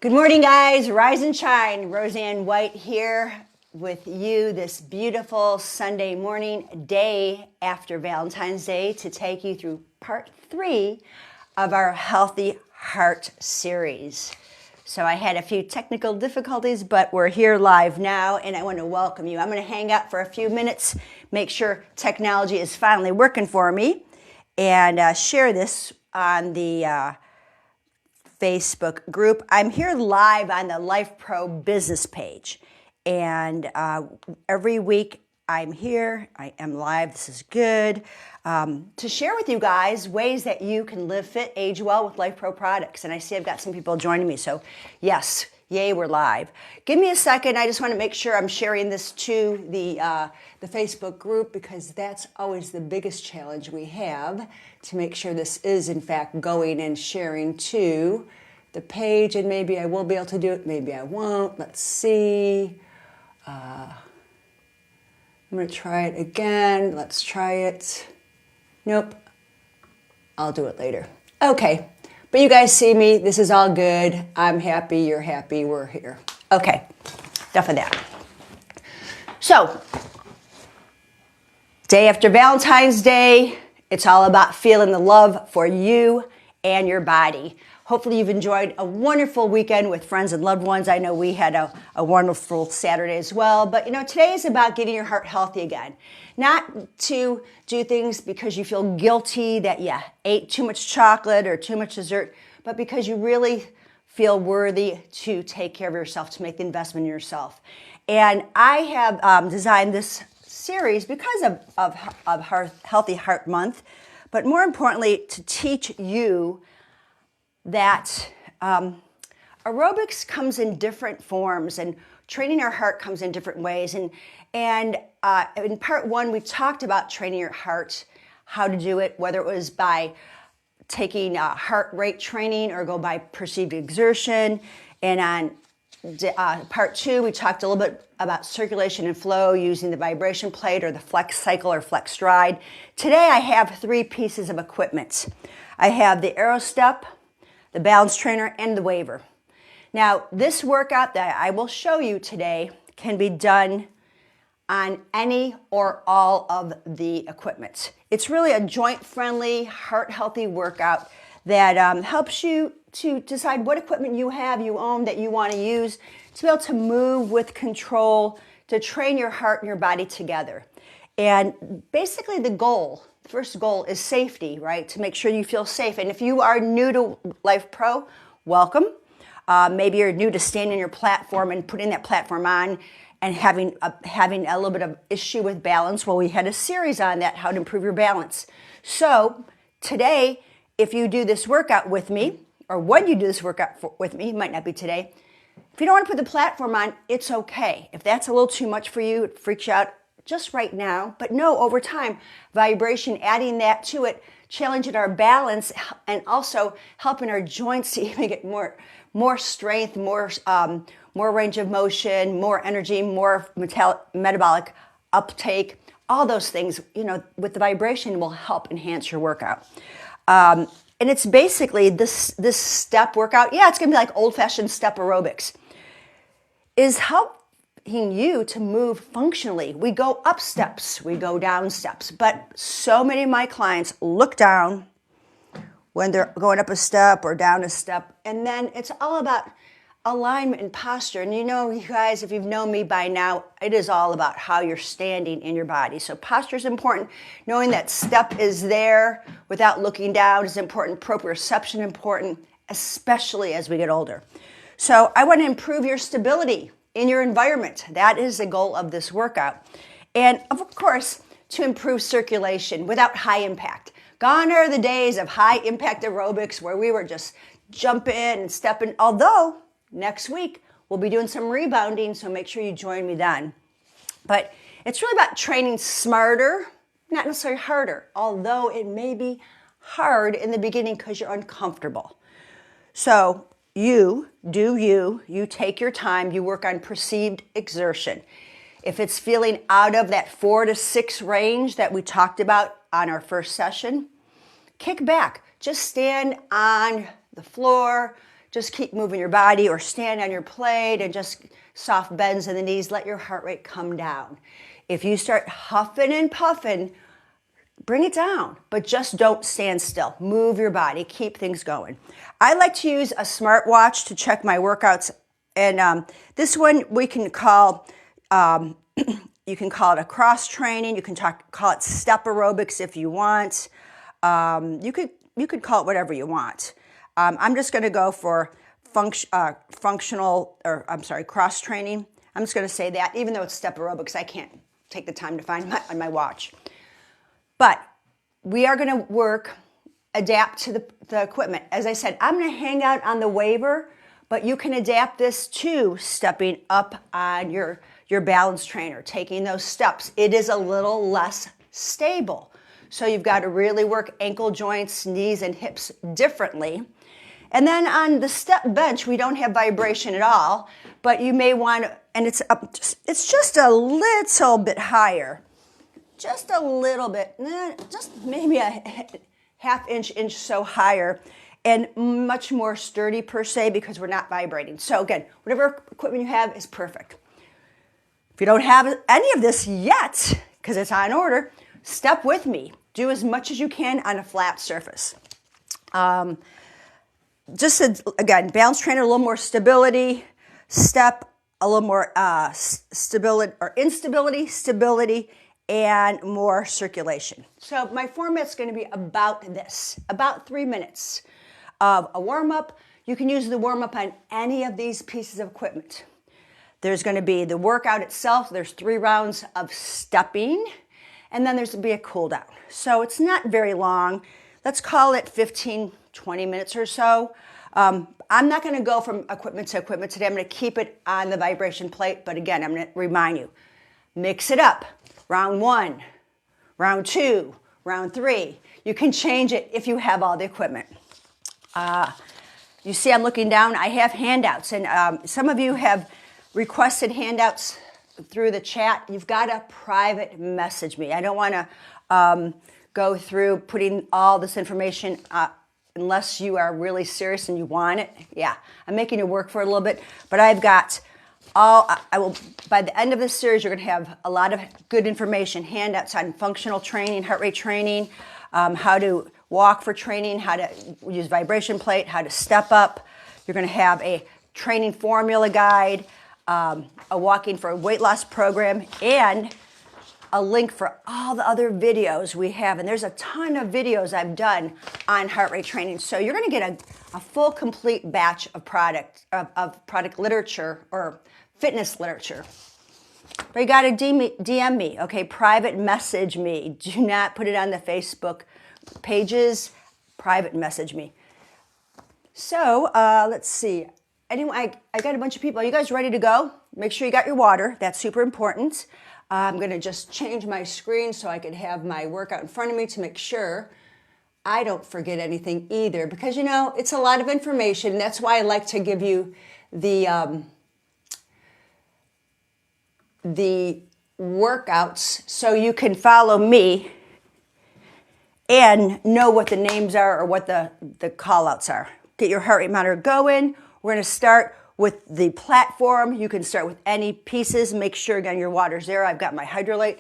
Good morning, guys. Rise and shine. Roseann White here with you this beautiful Sunday morning, day after Valentine's Day, to take you through part 3 of our Healthy Heart series. So I had a few technical difficulties, but we're here live now, and I want to welcome you. I'm going to hang out for a few minutes, make sure technology is finally working for me, and share this on the Facebook group. I'm here live on the Lifepro business page, and every week I'm here. I am live. This is good to share with you guys ways that you can live fit, age well with Lifepro products. And I see I've got some people joining me, so yes, yay, we're live. Give me a second. I just want to make sure I'm sharing this to the Facebook group, because that's always the biggest challenge we have, to make sure this is in fact going and sharing to the page. And maybe I will be able to do it, maybe I won't. Let's see. I'm going to try it again. Let's try it. Nope. I'll do it later. Okay. But you guys see me. This is all good. I'm happy. You're happy. We're here. Okay. Enough of that. So, day after Valentine's Day, it's all about feeling the love for you and your body. Hopefully you've enjoyed a wonderful weekend with friends and loved ones. I know we had a wonderful Saturday as well. But today is about getting your heart healthy again. Not to do things because you feel guilty that you ate too much chocolate or too much dessert, but because you really feel worthy to take care of yourself, to make the investment in yourself. And I have designed this series because of Healthy Heart Month, but more importantly, to teach you that aerobics comes in different forms, and training our heart comes in different ways. And in part 1, we talked about training your heart, how to do it, whether it was by taking heart rate training or go by perceived exertion. And on part 2, we talked a little bit about circulation and flow using the vibration plate or the flex cycle or flex stride. Today I have 3 pieces of equipment. I have the Aerosteps, the balance trainer, and the Waiver. Now, this workout that I will show you today can be done on any or all of the equipment. It's really a joint-friendly, heart-healthy workout that helps you to decide what equipment you own, that you want to use, to be able to move with control, to train your heart and your body together. And basically the first goal is safety, right? To make sure you feel safe. And if you are new to Lifepro, welcome. Maybe you're new to standing your platform and putting that platform on and having a little bit of issue with balance. Well, we had a series on that, how to improve your balance. So today, if you do this workout with me, or when you do this workout with me, it might not be today. If you don't want to put the platform on, it's okay. If that's a little too much for you, it freaks you out just right now, but no, over time, vibration, adding that to it, challenging our balance, and also helping our joints to even get more strength, more range of motion, more energy, more metabolic uptake. All those things, with the vibration will help enhance your workout. And it's basically this step workout. Yeah, it's going to be like old-fashioned step aerobics. Is helping you to move functionally. We go up steps, we go down steps, but so many of my clients look down when they're going up a step or down a step, and then it's all about alignment and posture. And you guys, if you've known me by now, it is all about how you're standing in your body. So posture is important. Knowing that step is there without looking down is important. Proprioception important, especially as we get older. So I want to improve your stability in your environment. That is the goal of this workout. And of course, to improve circulation without high impact. Gone are the days of high impact aerobics where we were just jumping and stepping. Although next week we'll be doing some rebounding, so make sure you join me then. But it's really about training smarter, not necessarily harder, although it may be hard in the beginning because you're uncomfortable. So you take your time, you work on perceived exertion. If it's feeling out of that 4 to 6 range that we talked about on our first session, kick back. Just stand on the floor, just keep moving your body or stand on your plate and just soft bends in the knees. Let your heart rate come down. If you start huffing and puffing, bring it down, but just don't stand still. Move your body, keep things going. I like to use a smartwatch to check my workouts, and this one we can call, you can call it a cross training. You can call it step aerobics if you want. You could call it whatever you want. I'm just going to go for cross training. I'm just going to say that, even though it's step aerobics, I can't take the time to find on my watch. But we are going to adapt to the equipment. As I said, I'm going to hang out on the Waiver, but you can adapt this to stepping up on your balance trainer, taking those steps. It is a little less stable. So you've got to really work ankle joints, knees, and hips differently. And then on the step bench, we don't have vibration at all, but you may want to, and it's just a little bit higher. Just a little bit, just maybe a half inch so higher, and much more sturdy per se because we're not vibrating. So again, whatever equipment you have is perfect. If you don't have any of this yet, because it's on order, step with me. Do as much as you can on a flat surface. Again, balance trainer, a little more stability. Step, a little more stability or instability, stability, and more circulation. So my format's going to be about this, about 3 minutes of a warm-up. You can use the warm-up on any of these pieces of equipment. There's going to be the workout itself. There's 3 rounds of stepping, and then there's going to be a cool down. So it's not very long. Let's call it 15, 20 minutes or so. I'm not going to go from equipment to equipment today. I'm going to keep it on the vibration plate, but again, I'm going to remind you, mix it up. Round 1, round 2, round 3. You can change it if you have all the equipment. You see I'm looking down. I have handouts, and some of you have requested handouts through the chat. You've got to private message me. I don't want to go through putting all this information unless you are really serious and you want it. Yeah, I'm making you work for a little bit, but I've got by the end of this series, you're going to have a lot of good information, handouts on functional training, heart rate training, how to walk for training, how to use vibration plate, how to step up. You're going to have a training formula guide, a walking for a weight loss program, and a link for all the other videos we have. And there's a ton of videos I've done on heart rate training. So you're going to get a full, complete batch of product literature or fitness literature. But you got to DM me, okay? Private message me. Do not put it on the Facebook pages. Private message me. So let's see. Anyway, I got a bunch of people. Are you guys ready to go? Make sure you got your water. That's super important. I'm going to just change my screen so I could have my workout in front of me to make sure I don't forget anything either. Because, you know, it's a lot of information. That's why I like to give you the workouts so you can follow me and know what the names are or what the call outs are. Get your heart rate monitor going. We're going to start with the platform. You can start with any pieces. Make sure, again, your water's there. I've got my hydrolate.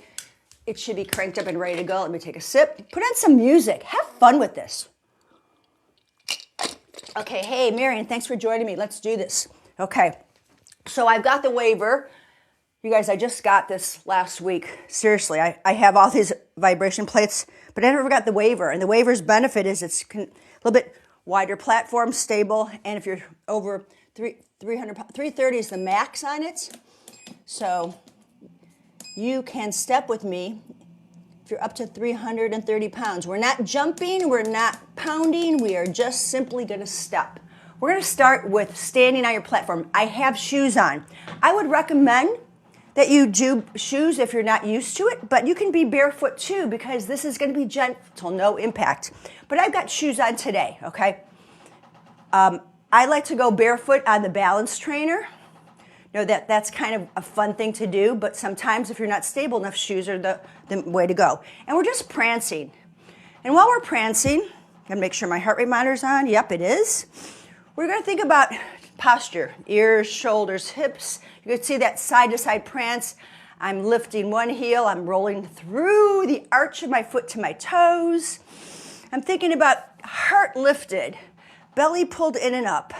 It should be cranked up and ready to go. Let me take a sip. Put on some music. Have fun with this. Okay, hey, Marion, thanks for joining me. Let's do this. Okay, so I've got the Waiver. You guys, I just got this last week. Seriously, I have all these vibration plates, but I never got the Waiver. And the Waiver's benefit is it's a little bit wider platform, stable, and if you're over 330 is the max on it. So you can step with me if you're up to 330 pounds. We're not jumping, we're not pounding, we are just simply gonna step. We're gonna start with standing on your platform. I have shoes on. I would recommend that you do shoes if you're not used to it, but you can be barefoot too because this is gonna be gentle, no impact. But I've got shoes on today, okay? I like to go barefoot on the balance trainer. You know, that's kind of a fun thing to do, but sometimes if you're not stable enough, shoes are the way to go. And we're just prancing. And while we're prancing, I'm gonna make sure my heart rate monitor's on. Yep, it is. We're going to think about posture, ears, shoulders, hips. You can see that side-to-side prance. I'm lifting one heel. I'm rolling through the arch of my foot to my toes. I'm thinking about heart lifted, belly pulled in and up.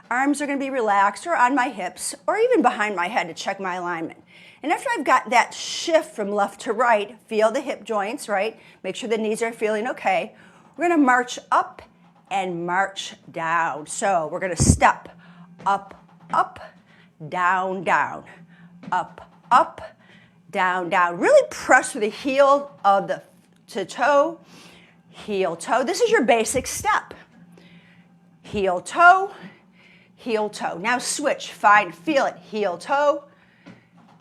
Arms are going to be relaxed or on my hips or even behind my head to check my alignment. And after I've got that shift from left to right, feel the hip joints, right? Make sure the knees are feeling okay. We're going to march up and march down. So we're going to step up, up, down, down, up, up, down, down. Really press through the heel of the to toe, heel, toe. This is your basic step. Heel, toe, heel, toe. Now switch, find, feel it. Heel, toe,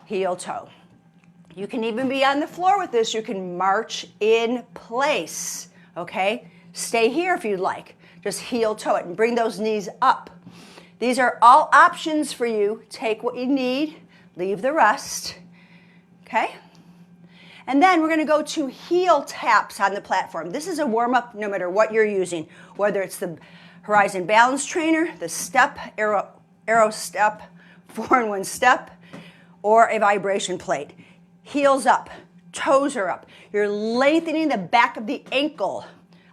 heel, toe. You can even be on the floor with this. You can march in place, okay? Stay here if you'd like. Just heel, toe it and bring those knees up. These are all options for you. Take what you need, leave the rest, okay? And then we're going to go to heel taps on the platform. This is a warm-up no matter what you're using, whether it's the Horizon Balance Trainer, the Step, Aerostep, 4-in-1 Step, or a vibration plate. Heels up, toes are up. You're lengthening the back of the ankle.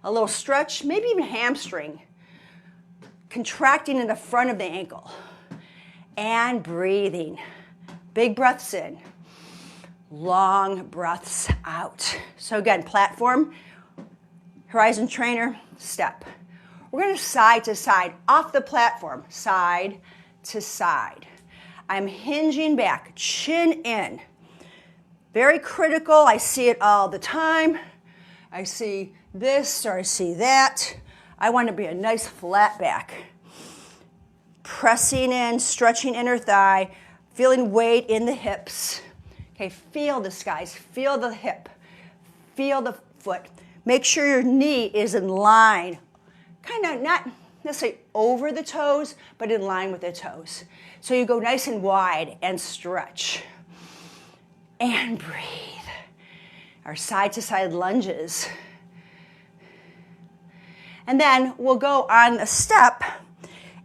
A little stretch, maybe even hamstring. Contracting in the front of the ankle. And breathing. Big breaths in. Long breaths out. So again, platform, Horizon Trainer, step. We're going to side to side, off the platform, side to side. I'm hinging back, chin in. Very critical, I see it all the time. I see this or I see that. I want to be a nice flat back. Pressing in, stretching inner thigh, feeling weight in the hips. Okay, feel this, guys. Feel the hip. Feel the foot. Make sure your knee is in line. Kind of not necessarily over the toes, but in line with the toes. So you go nice and wide and stretch. And breathe. Our side-to-side lunges. And then we'll go on a step,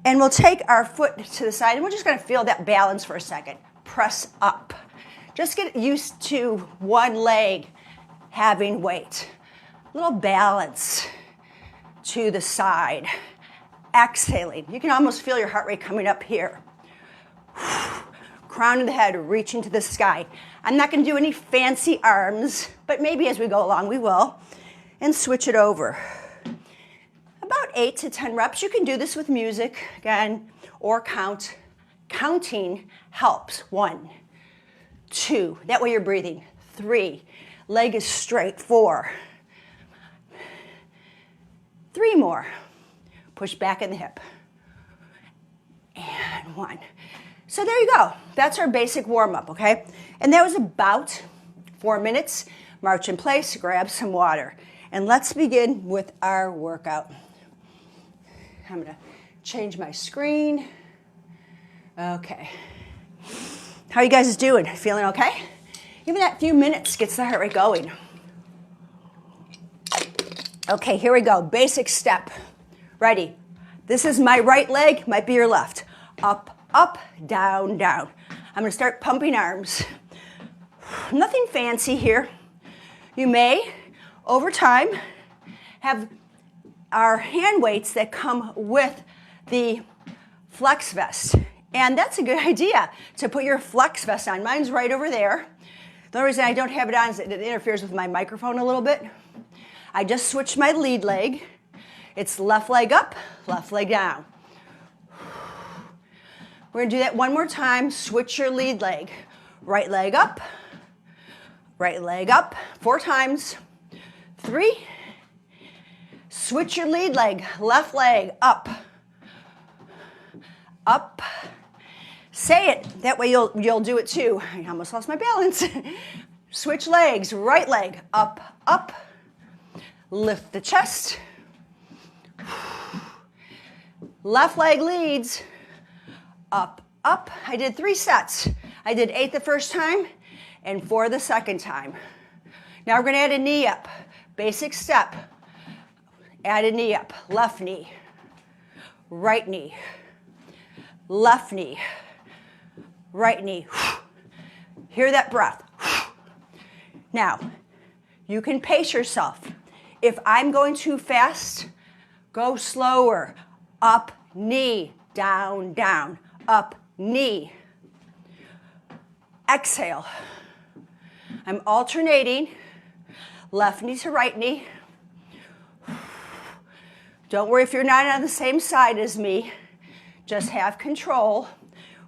and we'll take our foot to the side, and we're just going to feel that balance for a second. Press up. Just get used to one leg having weight. A little balance to the side. Exhaling. You can almost feel your heart rate coming up here. Crown of the head reaching to the sky. I'm not going to do any fancy arms, but maybe as we go along we will. And switch it over. About 8 to 10 reps. You can do this with music, again, or count. Counting helps. 1, 2. That way you're breathing. 3. Leg is straight. 4. 3 more. Push back in the hip. And 1. So there you go. That's our basic warm-up, okay? And that was about 4 minutes. March in place, grab some water. And let's begin with our workout. I'm going to change my screen. Okay. How are you guys doing? Feeling okay? Even that few minutes gets the heart rate going. Okay, here we go. Basic step. Ready? This is my right leg, might be your left. Up, up, down, down. I'm going to start pumping arms. Nothing fancy here. You may, over time, have our hand weights that come with the flex vest. And that's a good idea to put your flex vest on. Mine's right over there. The only reason I don't have it on is it interferes with my microphone a little bit. I just switched my lead leg. It's left leg up, left leg down. We're going to do that one more time. Switch your lead leg. Right leg up, 4 times. 3. Switch your lead leg, left leg up, up. Say it, that way you'll do it too. I almost lost my balance. Switch legs, right leg, up, up. Lift the chest. Left leg leads, up, up. I did 3 sets. I did 8 the first time and 4 the second time. Now we're going to add a knee up. Basic step. Add a knee up. Left knee. right knee, left knee, right knee. Hear that breath. Now, you can pace yourself. If I'm going too fast, go slower. Up, knee, down, down, up, knee. Exhale. I'm alternating left knee to right knee. Don't worry if you're not on the same side as me. Just have control.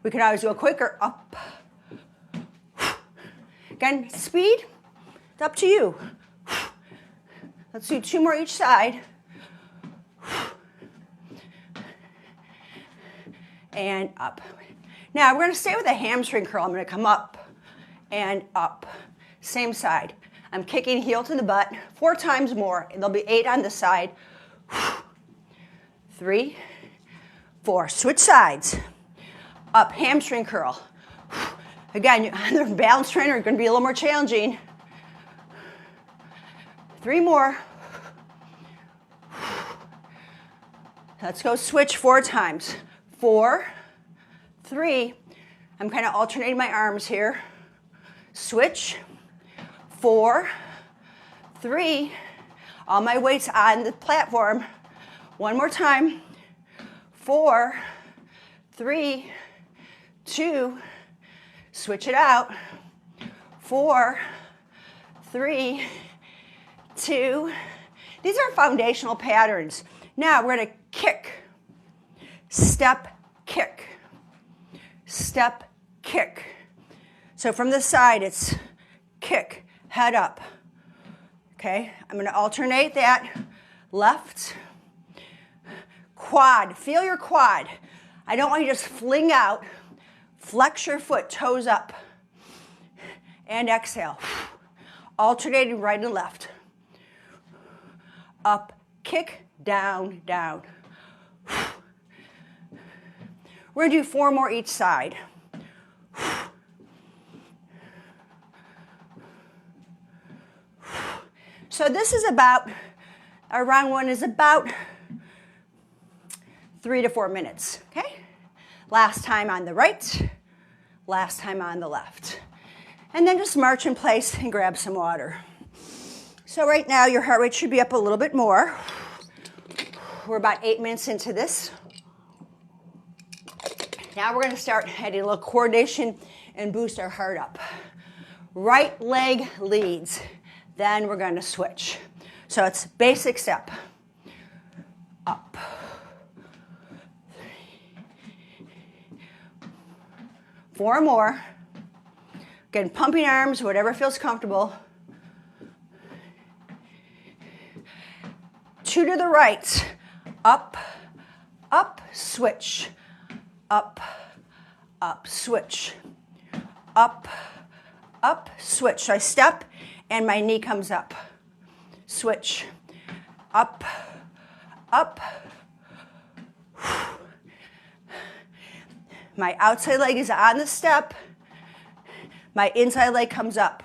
We can always go quicker. Up. Again, speed, it's up to you. Let's do 2 more each side. And up. Now we're going to stay with a hamstring curl. I'm going to come up and up. Same side. I'm kicking heel to the butt 4 times more. There'll be 8 on the side. 3, 4. Switch sides. Up, hamstring curl. Again, on the balance trainer, it's going to be a little more challenging. 3 more. Let's go switch 4 times. 4, 3. I'm kind of alternating my arms here. Switch. 4, 3. All my weight's on the platform. 1 more time. 4, 3, 2. Switch it out. 4, 3, 2. These are foundational patterns. Now we're going to kick. Step, kick. Step, kick. So from the side, it's kick, head up. Okay, I'm going to alternate that. Left, quad. Feel your quad. I don't want you to just fling out. Flex your foot, toes up. And exhale. Alternating right and left. Up, kick, down, down. We're going to do 4 more each side. So this is about, our round 1 is about 3 to 4 minutes, okay? Last time on the right, last time on the left. And then just march in place and grab some water. So right now your heart rate should be up a little bit more. We're about 8 minutes into this. Now we're going to start adding a little coordination and boost our heart up. Right leg leads. Then we're going to switch. So it's basic step. Up. 4 more. Again, pumping arms, whatever feels comfortable. 2 to the right. Up, up, switch. Up, up, switch. Up, up, switch. So I step and my knee comes up. Switch. Up, up. My outside leg is on the step. My inside leg comes up.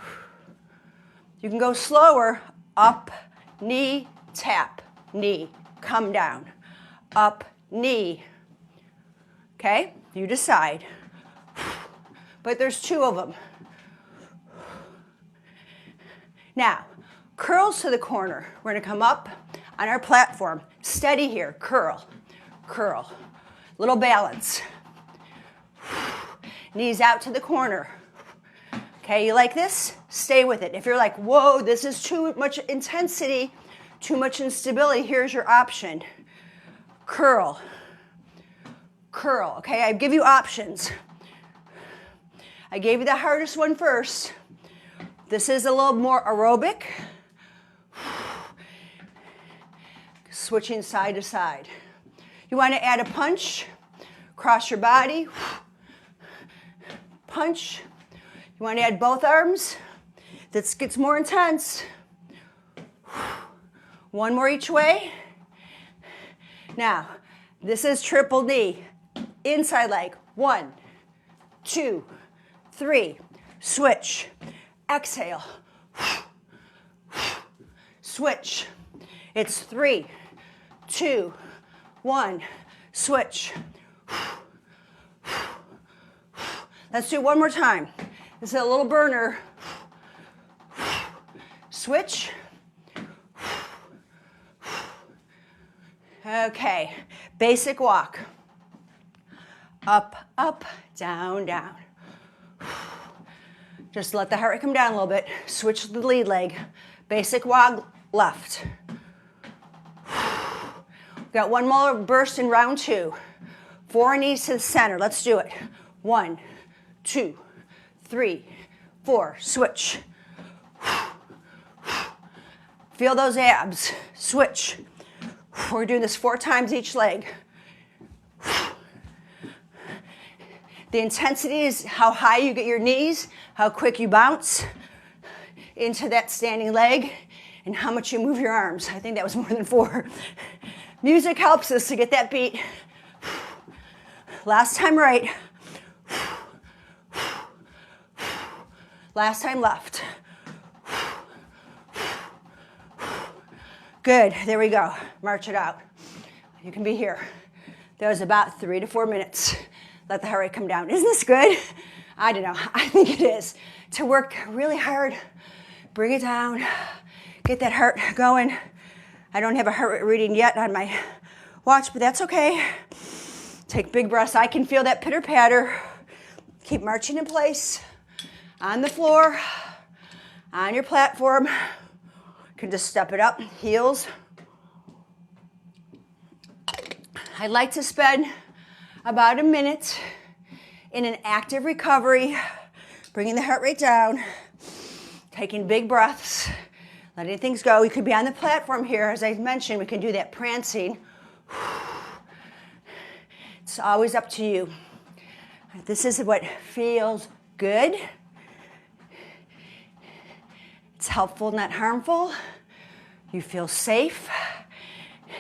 You can go slower. Up, knee, tap, knee, come down. Up, knee. Okay? You decide. But there's 2 of them. Now, curls to the corner. We're going to come up on our platform. Steady here. Curl, curl. Little balance. Knees out to the corner. Okay, you like this? Stay with it. If you're like, whoa, this is too much intensity, too much instability, here's your option. Curl, curl. Okay, I give you options. I gave you the hardest one first. This is a little more aerobic. Switching side to side. You want to add a punch, cross your body, punch. You want to add both arms. This gets more intense. 1 more each way. Now, this is triple knee. Inside leg. 1, 2, 3. Switch. Exhale. Switch. It's 3, 2, 1. switch. Let's do it one more time. This is a little burner. Switch. Okay, basic walk. Up, up, down, down. Just let the heart rate come down a little bit. Switch the lead leg. Basic walk, left. Got one more burst in round 2. 4 knees to the center. Let's do it. 1, 2, 3, 4. Switch. Feel those abs. Switch. We're doing this 4 times each leg. The intensity is how high you get your knees, how quick you bounce into that standing leg, and how much you move your arms. I think that was more than 4. Music helps us to get that beat. Last time right. Last time left. Good, there we go. March it out. You can be here. That was about 3 to 4 minutes. Let the heart rate come down. Isn't this good? I don't know. I think it is. To work really hard, bring it down, get that heart going. I don't have a heart rate reading yet on my watch, but that's okay. Take big breaths. I can feel that pitter patter. Keep marching in place. On the floor, on your platform. You can just step it up, heels. I like to spend about a minute in an active recovery, bringing the heart rate down, taking big breaths, letting things go. You could be on the platform here. As I mentioned, we can do that prancing. It's always up to you. This is what feels good. It's helpful, not harmful. You feel safe.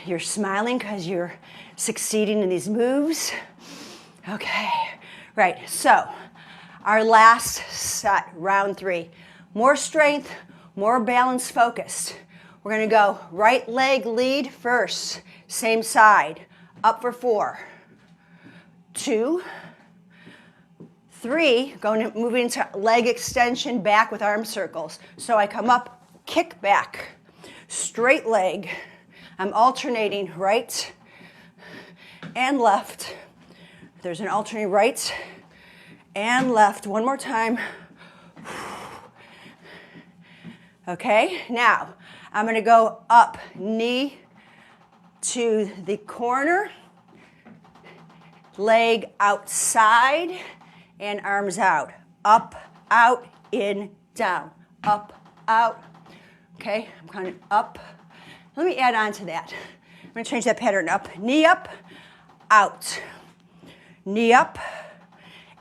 You're smiling because you're succeeding in these moves. Okay, right, so our last set, round 3. More strength, more balance focused. We're gonna go right leg lead first, same side, up for 4, 2, 3, moving into leg extension back with arm circles. So I come up, kick back, straight leg. I'm alternating right and left. There's an alternating right and left. One more time. Okay, now I'm gonna go up, knee to the corner, leg outside, and arms out. Up, out, in, down. Up, out. Okay, I'm kind of up. Let me add on to that. I'm gonna change that pattern up. Knee up, out. Knee up,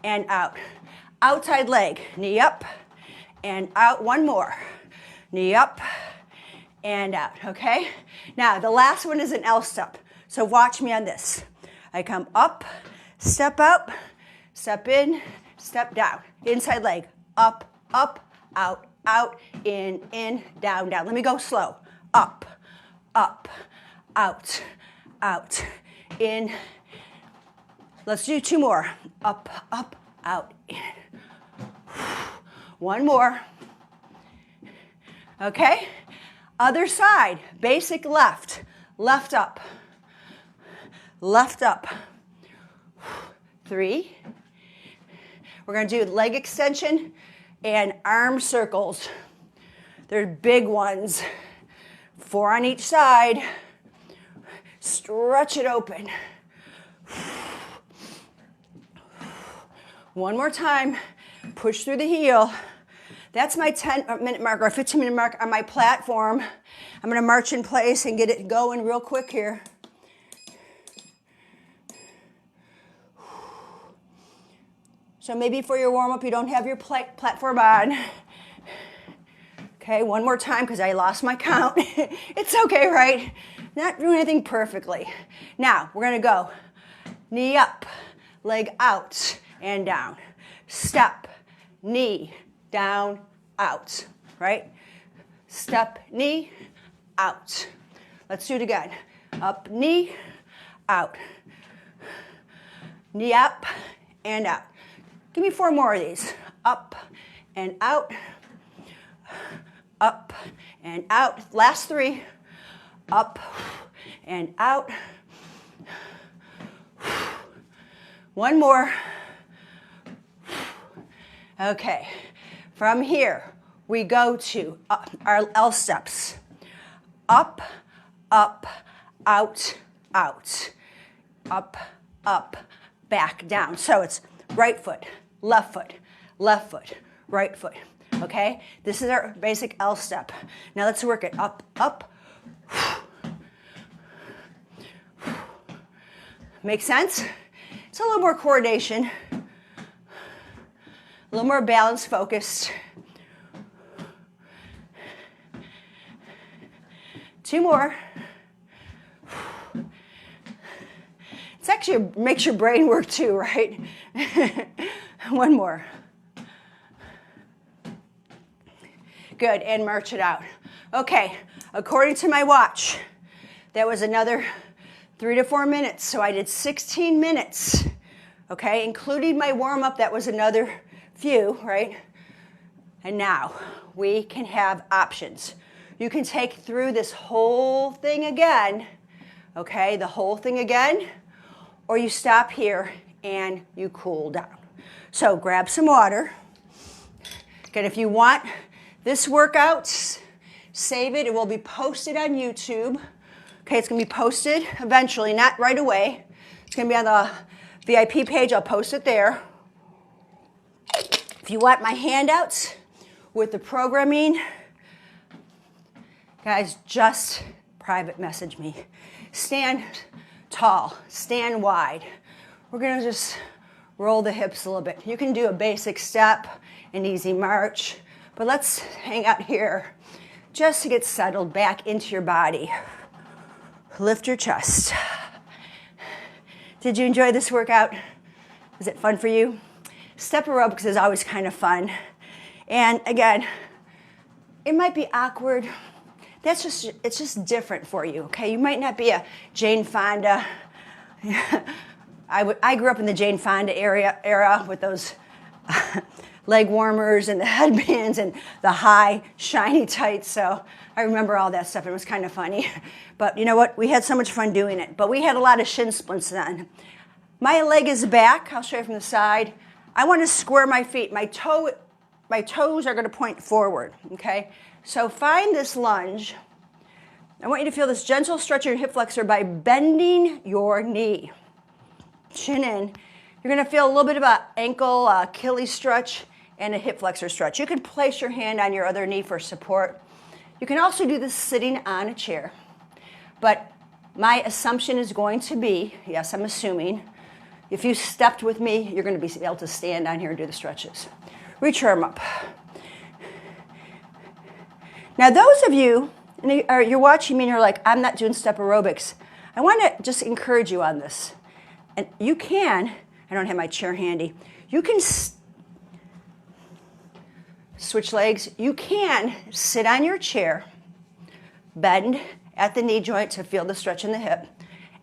and out. Outside leg, knee up, and out. One more. Knee up, and out, okay? Now, the last one is an L step. So watch me on this. I come up, step up, step in, step down. Inside leg, up, up, out, out, in, down, down. Let me go slow. Up, up, out, out, in. Let's do 2 more. Up, up, out, in. One more. Okay? Other side, basic left. Left up. Left up. 3. We're going to do leg extension and arm circles. They're big ones. 4 on each side. Stretch it open. One more time. Push through the heel. That's my 10-minute mark or 15-minute mark on my platform. I'm going to march in place and get it going real quick here. So maybe for your warm-up, you don't have your platform on. Okay, one more time because I lost my count. It's okay, right? Not doing anything perfectly. Now, we're going to go knee up, leg out, and down. Step, knee, down, out, right? Step, knee, out. Let's do it again. Up, knee, out. knee up and out. Give me 4 more of these. Up and out, up and out. Last 3, up and out. 1 more. Okay, from here, we go to our L steps. Up, up, out, out. Up, up, back, down. So it's right foot, left foot, right foot. Okay? This is our basic L step. Now let's work it up, up. Make sense? It's a little more coordination, a little more balance focused. 2 more. It's actually makes your brain work too, right? 1 more. Good, and march it out. Okay, according to my watch, that was another 3 to 4 minutes, so I did 16 minutes, okay, including my warm-up, that was another few, right? And now, we can have options. You can take through this whole thing again, okay, the whole thing again, or you stop here and you cool down. So grab some water. Again, if you want this workout, save it. It will be posted on YouTube. Okay, it's going to be posted eventually, not right away. It's going to be on the VIP page. I'll post it there. If you want my handouts with the programming, guys, just private message me. Stand tall, stand wide. We're going to just roll the hips a little bit. You can do a basic step, an easy march, but let's hang out here just to get settled back into your body. Lift your chest. Did you enjoy this workout? Was it fun for you? Step aerobics is always kind of fun. And again, it might be awkward. It's just different for you, okay? You might not be a Jane Fonda. I grew up in the Jane Fonda era with those leg warmers and the headbands and the high, shiny tights, so I remember all that stuff. It was kind of funny. But you know what? We had so much fun doing it. But we had a lot of shin splints then. My leg is back. I'll show you from the side. I want to square my feet. My toes are going to point forward, okay? So find this lunge. I want you to feel this gentle stretch of your hip flexor by bending your knee. Chin in. You're going to feel a little bit of an ankle, Achilles stretch, and a hip flexor stretch. You can place your hand on your other knee for support. You can also do this sitting on a chair. But my assumption is going to be, yes, I'm assuming, if you stepped with me, you're going to be able to stand on here and do the stretches. Reach your arm up. Now, those of you, you're watching me and you're like, I'm not doing step aerobics. I want to just encourage you on this. And you can, I don't have my chair handy, you can switch legs. You can sit on your chair, bend at the knee joint to feel the stretch in the hip,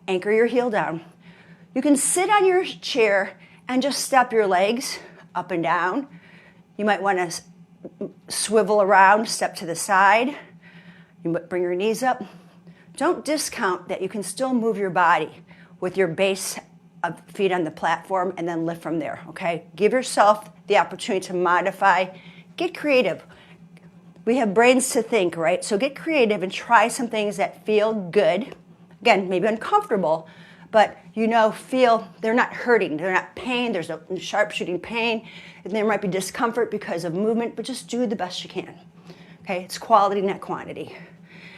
anchor your heel down. You can sit on your chair and just step your legs up and down. You might want to swivel around, step to the side. You might bring your knees up. Don't discount that you can still move your body with your base of feet on the platform and then lift from there, okay? Give yourself the opportunity to modify. Get creative. We have brains to think, right? So get creative and try some things that feel good. Again, maybe uncomfortable, but feel they're not hurting, they're not pain, there's no sharp shooting pain, and there might be discomfort because of movement, but just do the best you can. Okay, it's quality, not quantity.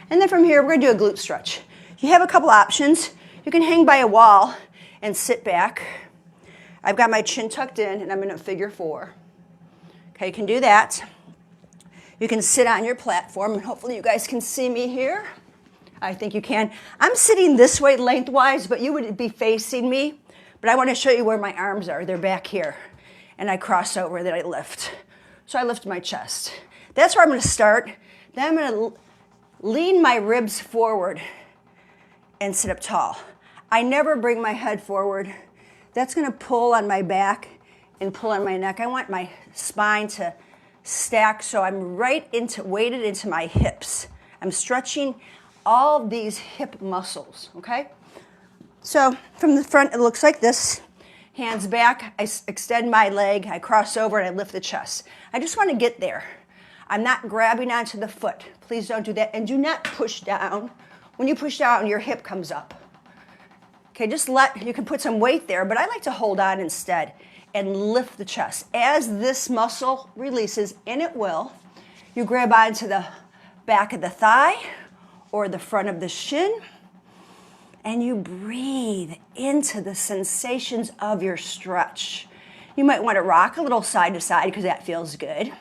And then from here, we're gonna do a glute stretch. You have a couple options. You can hang by a wall and sit back. I've got my chin tucked in and I'm in a figure 4. Okay, you can do that. You can sit on your platform and hopefully you guys can see me here. I think you can. I'm sitting this way lengthwise, but you would be facing me. But I want to show you where my arms are. They're back here. And I cross over, then I lift. So I lift my chest. That's where I'm going to start. Then I'm going to lean my ribs forward and sit up tall. I never bring my head forward. That's going to pull on my back and pull on my neck. I want my spine to stack so I'm weighted into my hips. I'm stretching all these hip muscles, okay? So from the front, it looks like this. Hands back, I extend my leg, I cross over, and I lift the chest. I just want to get there. I'm not grabbing onto the foot. Please don't do that. And do not push down. When you push down, your hip comes up. Okay, you can put some weight there, but I like to hold on instead and lift the chest. As this muscle releases, and it will, you grab onto the back of the thigh or the front of the shin, and you breathe into the sensations of your stretch. You might want to rock a little side to side because that feels good.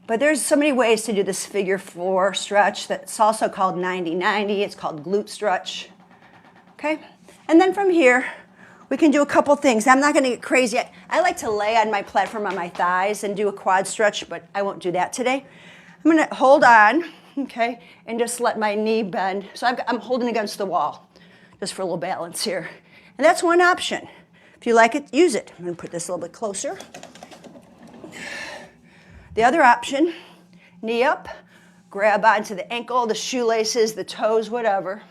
But there's so many ways to do this figure 4 stretch that's also called 90-90. It's called glute stretch. Okay? And then from here, we can do a couple things. I'm not going to get crazy. I like to lay on my platform on my thighs and do a quad stretch, but I won't do that today. I'm going to hold on, okay, and just let my knee bend. So I'm holding against the wall, just for a little balance here. And that's one option. If you like it, use it. I'm going to put this a little bit closer. The other option, knee up, grab onto the ankle, the shoelaces, the toes, whatever,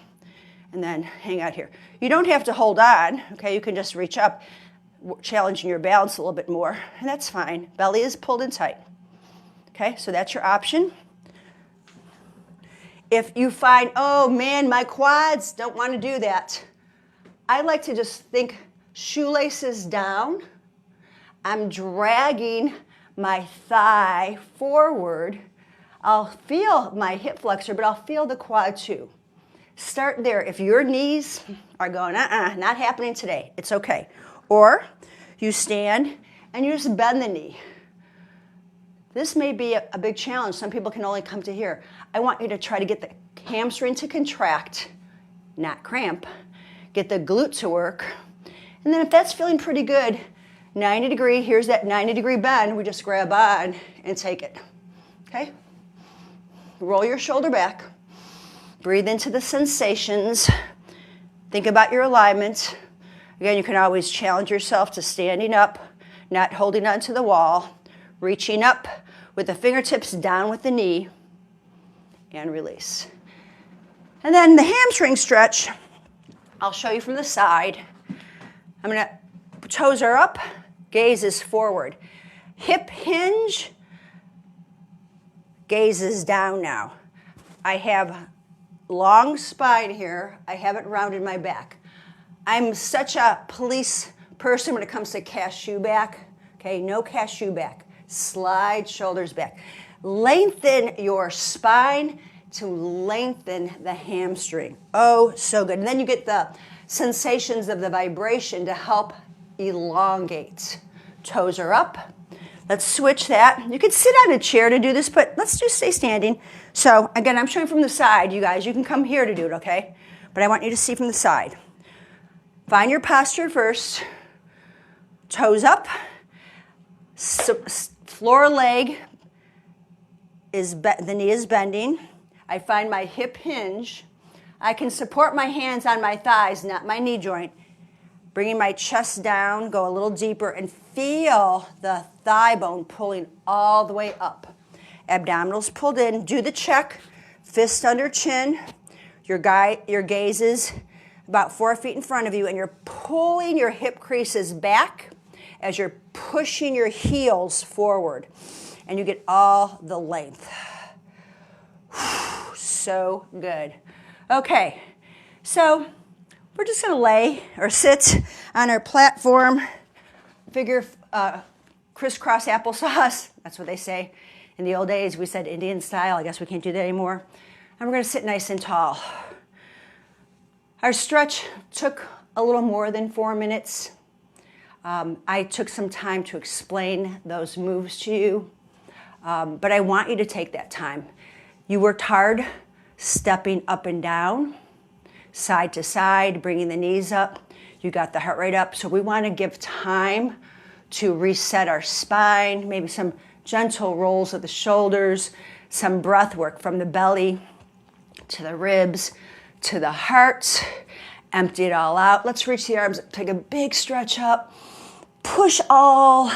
and then hang out here. You don't have to hold on, okay? You can just reach up, challenging your balance a little bit more, and that's fine. Belly is pulled in tight. Okay, so that's your option. If you find, oh man, my quads don't want to do that, I like to just think shoelaces down. I'm dragging my thigh forward. I'll feel my hip flexor, but I'll feel the quad too. Start there. If your knees are going, not happening today, it's okay. Or you stand and you just bend the knee. This may be a big challenge. Some people can only come to here. I want you to try to get the hamstring to contract, not cramp. Get the glute to work. And then if that's feeling pretty good, 90 degree, here's that 90 degree bend. We just grab on and take it. Okay? Roll your shoulder back. Breathe into the sensations. Think about your alignment. Again, you can always challenge yourself to standing up, not holding onto the wall, reaching up with the fingertips down with the knee, and release. And then the hamstring stretch, I'll show you from the side. Toes are up, gaze is forward. Hip hinge, gaze is down now. I have long spine here. I haven't rounded my back. I'm such a police person when it comes to cashew back. Okay, no cashew back. Slide shoulders back. Lengthen your spine to lengthen the hamstring. Oh, so good. And then you get the sensations of the vibration to help elongate. Toes are up. Let's switch that. You could sit on a chair to do this, but let's just stay standing. So again, I'm showing from the side, you guys. You can come here to do it, okay? But I want you to see from the side. Find your posture first. Toes up. Floor leg is the knee is bending. I find my hip hinge. I can support my hands on my thighs, not my knee joint. Bringing my chest down, go a little deeper, and feel the thigh bone pulling all the way up. Abdominals pulled in. Do the check. Fist under chin. Your gaze is about 4 feet in front of you, and you're pulling your hip creases back as you're pushing your heels forward. And you get all the length. So good. Okay, so we're just going to lay or sit on our platform, figure crisscross applesauce. That's what they say. In the old days, we said Indian style. I guess we can't do that anymore. And we're going to sit nice and tall. Our stretch took a little more than 4 minutes. I took some time to explain those moves to you, but I want you to take that time. You worked hard stepping up and down, side to side, bringing the knees up. You got the heart rate up. So we want to give time to reset our spine, maybe some gentle rolls of the shoulders, some breath work from the belly to the ribs to the heart. Empty it all out. Let's reach the arms, take a big stretch up. Push all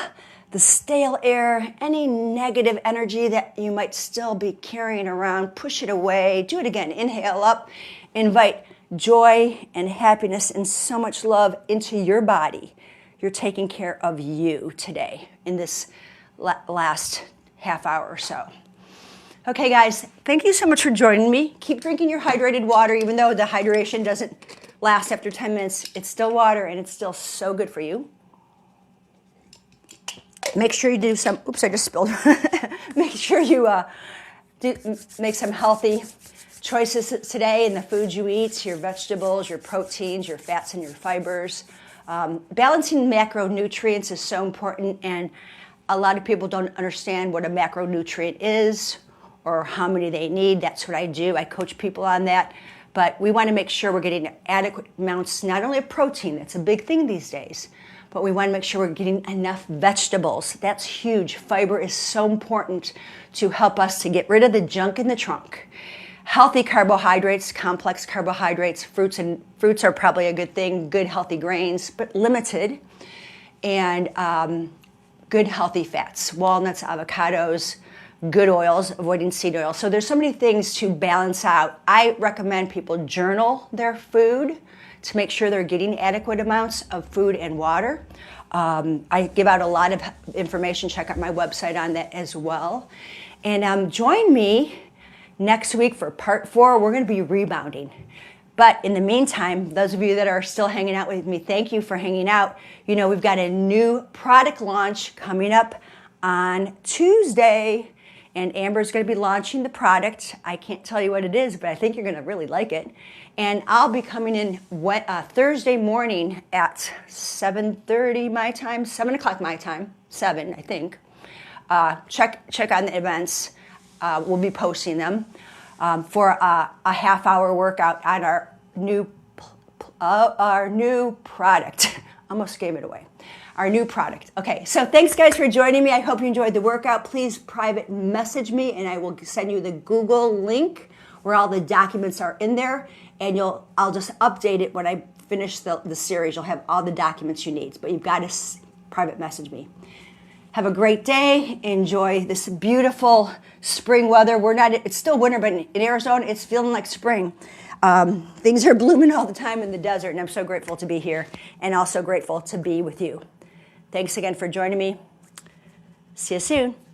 the stale air, any negative energy that you might still be carrying around, push it away. Do it again. Inhale up. Invite joy and happiness and so much love into your body. You're taking care of you today in this last half hour or so. Okay, guys, thank you so much for joining me. Keep drinking your hydrated water, even though the hydration doesn't last after 10 minutes. It's still water, and it's still so good for you. Make sure you do some, oops, I just spilled. Make sure you make some healthy choices today in the foods you eat, your vegetables, your proteins, your fats, and your fibers. Balancing macronutrients is so important, and a lot of people don't understand what a macronutrient is or how many they need. That's what I do. I coach people on that. But we want to make sure we're getting adequate amounts, not only of protein, that's a big thing these days, but we want to make sure we're getting enough vegetables. That's huge. Fiber is so important to help us to get rid of the junk in the trunk. Healthy carbohydrates, complex carbohydrates, fruits are probably a good thing, good healthy grains, but limited, and good healthy fats, walnuts, avocados, good oils, avoiding seed oil. So there's so many things to balance out. I recommend people journal their food to make sure they're getting adequate amounts of food and water. I give out a lot of information. Check out my website on that as well. And join me next week for part 4. We're going to be rebounding. But in the meantime, those of you that are still hanging out with me, thank you for hanging out. You know, we've got a new product launch coming up on Tuesday. And Amber's going to be launching the product. I can't tell you what it is, but I think you're going to really like it. And I'll be coming in Thursday morning at 7:30 my time, 7 o'clock my time, 7, I think. Check on the events. We'll be posting them for a half-hour workout on our new product. Almost gave it away. Our new product. Okay, so thanks guys for joining me. I hope you enjoyed the workout. Please private message me and I will send you the Google link where all the documents are in there, and I'll just update it when I finish the series. You'll have all the documents you need, but you've got to private message me. Have a great day. Enjoy this beautiful spring weather. It's still winter, but in Arizona, it's feeling like spring. Things are blooming all the time in the desert, and I'm so grateful to be here and also grateful to be with you. Thanks again for joining me. See you soon.